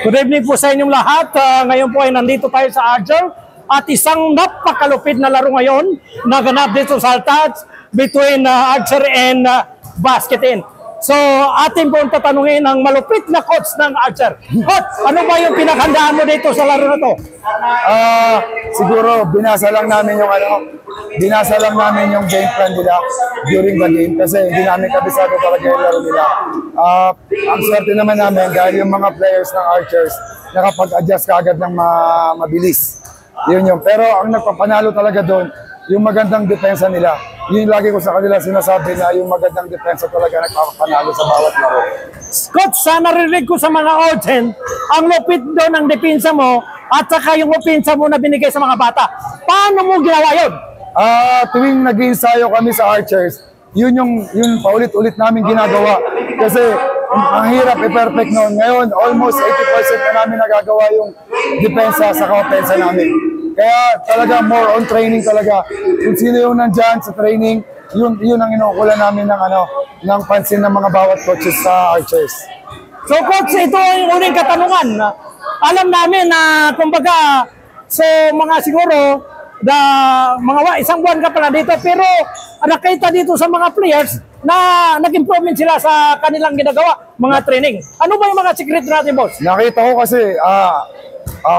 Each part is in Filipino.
Good evening po sa inyong lahat. Ngayon po ay nandito tayo sa Argel at isang napakalupit na laro ngayon na ganap dito sa Altats between Archer and Basketin. So atin po tatanungin ang malupit na coach ng Archer. Coach, ano ba yung pinaghandaan mo dito sa laro na to? Siguro binasa lang namin yung game plan nila during the game kasi hindi namin kabisado talaga yung laro nila. Ang swerte naman namin dahil yung mga players ng Archers nakapag-adjust kaagad ng mabilis. Yun yung. Pero ang nagpapanalo talaga doon, yung magandang depensa nila. Yun lagi ko sa kanila sinasabi na yung magandang depensa talaga nagpapanalo sa bawat laro. Coach, sana narinig ko sa mga audience, ang lupit doon ng depensa mo at saka yung opensa mo na binigay sa mga bata. Paano mo ginawa yun? Tuwing nag-iensayo kami sa Archers, yun paulit-ulit namin ginagawa. Kasi ang hirap i-perfect noon. Ngayon, almost 80% na namin nagagawa yung depensa sa ka-opensa namin. Kaya talaga more on training talaga. Kung sino yung nandyan sa training, yun ang inuukulan namin ng pansin ng mga bawat coaches sa Archers. So coach, ito yung uling katanungan. Alam namin na kumbaga so mga siguro mga isang buwan ka pala dito pero nakita dito sa mga players na nag-improvement sila sa kanilang ginagawa, mga training. Ano ba yung mga secret natin, boss? Nakita ko kasi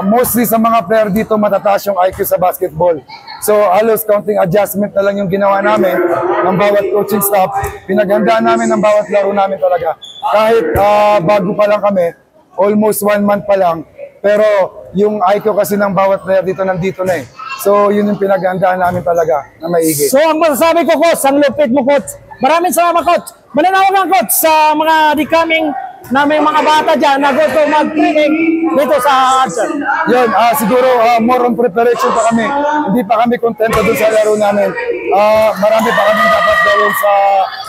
mostly sa mga player dito matataas yung IQ sa basketball. So halos counting adjustment na lang yung ginawa namin ng bawat coaching staff. Pinaghandaan namin ng bawat laro namin talaga. Kahit bago pa lang kami, almost 1 month pa lang. Pero yung IQ kasi ng bawat player dito nandito na eh. So yun yung pinaghandaan namin talaga na maigi. So ang masasabi ko, coach, ang lupit mo, coach. Maraming salamat, coach. Mananawag lang, coach, sa mga decoming na may mga bata dyan na gusto mag-training dito sa Archer. Yun, siguro more on preparation pa kami. Hindi pa kami kontento dun sa laro namin. Marami pa kami dapat gawin sa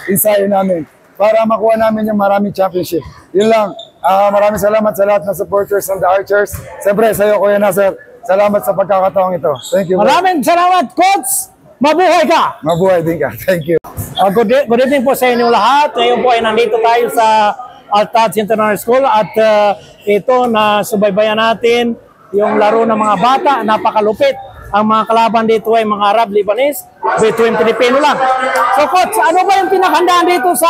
ensayo namin para makuha namin yung maraming championship. Yun lang. Maraming salamat sa lahat ng supporters ng The Archers. Siyempre, sa'yo, Kuya Nasser, salamat sa pagkakataong ito. Thank you. Maraming salamat, coach. Mabuhay ka. Mabuhay din ka. Thank you. Good evening po sa inyong lahat. Ngayon po ay nandito tayo sa Altats International School at ito na subaybayan natin yung laro ng mga bata. Napakalupit. Ang mga kalaban dito ay mga Arab, Lebanese, between Pilipino lang. So coach, ano ba yung pinakandaan dito sa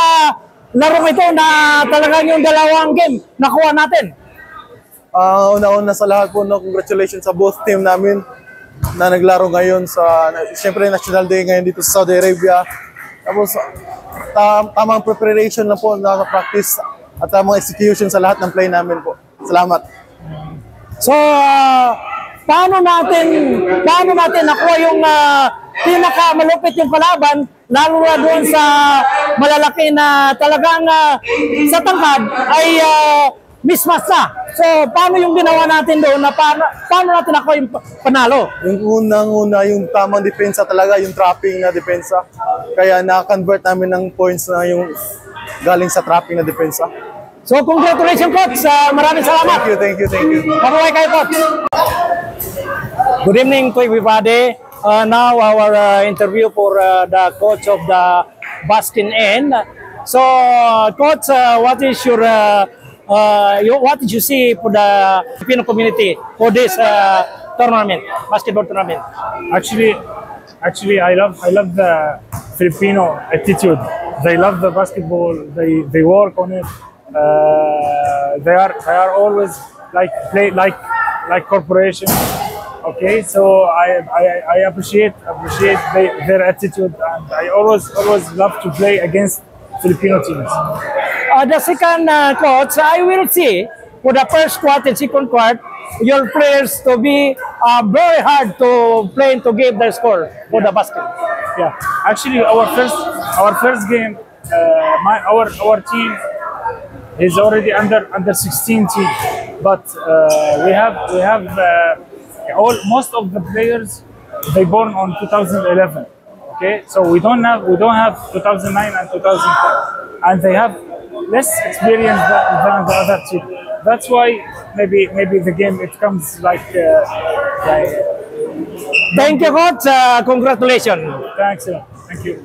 laro ito na talagang yung dalawang game nakuha natin? Una-una sa lahat po, congratulations sa both team namin na naglaro ngayon sa, siyempre, National Day ngayon dito sa Saudi Arabia. Tapos, tamang preparation lang po, practice at tamang execution sa lahat ng play namin po. Salamat. So, paano natin nakuha yung pinakamalupit yung kalaban, lalo na doon sa malalaki na talagang sa tangkad ay mismatch na. So, paano yung ginawa natin doon na paano natin nakuha yung panalo? Yung unang-una, yung tamang depensa talaga, yung trapping na depensa. Kaya na-convert namin ng points na yung galing sa trapping na depensa. So, congratulations, coach. Maraming salamat. Thank you. Mabuhay kayo, coach. Good evening to everybody. Now, our interview for the coach of the Baskin N. So, coach, what did you see for the Filipino community for this tournament, basketball tournament? Actually, I love the Filipino attitude. They love the basketball. They work on it. They are always play like corporation. Okay, so I appreciate their attitude, and I always love to play against Filipino teams. The second coach, I will see for the first quarter and second quarter, your players to be very hard to play and to give their score for the basket. Yeah, actually, our first game, our team is already under 16 team, but we have most of the players they born on 2011. Okay, so we don't have 2009 and 2010, and they have less experience than the other team. That's why maybe the game it comes like. Thank you, coach. Congratulations. Thanks. Thank you.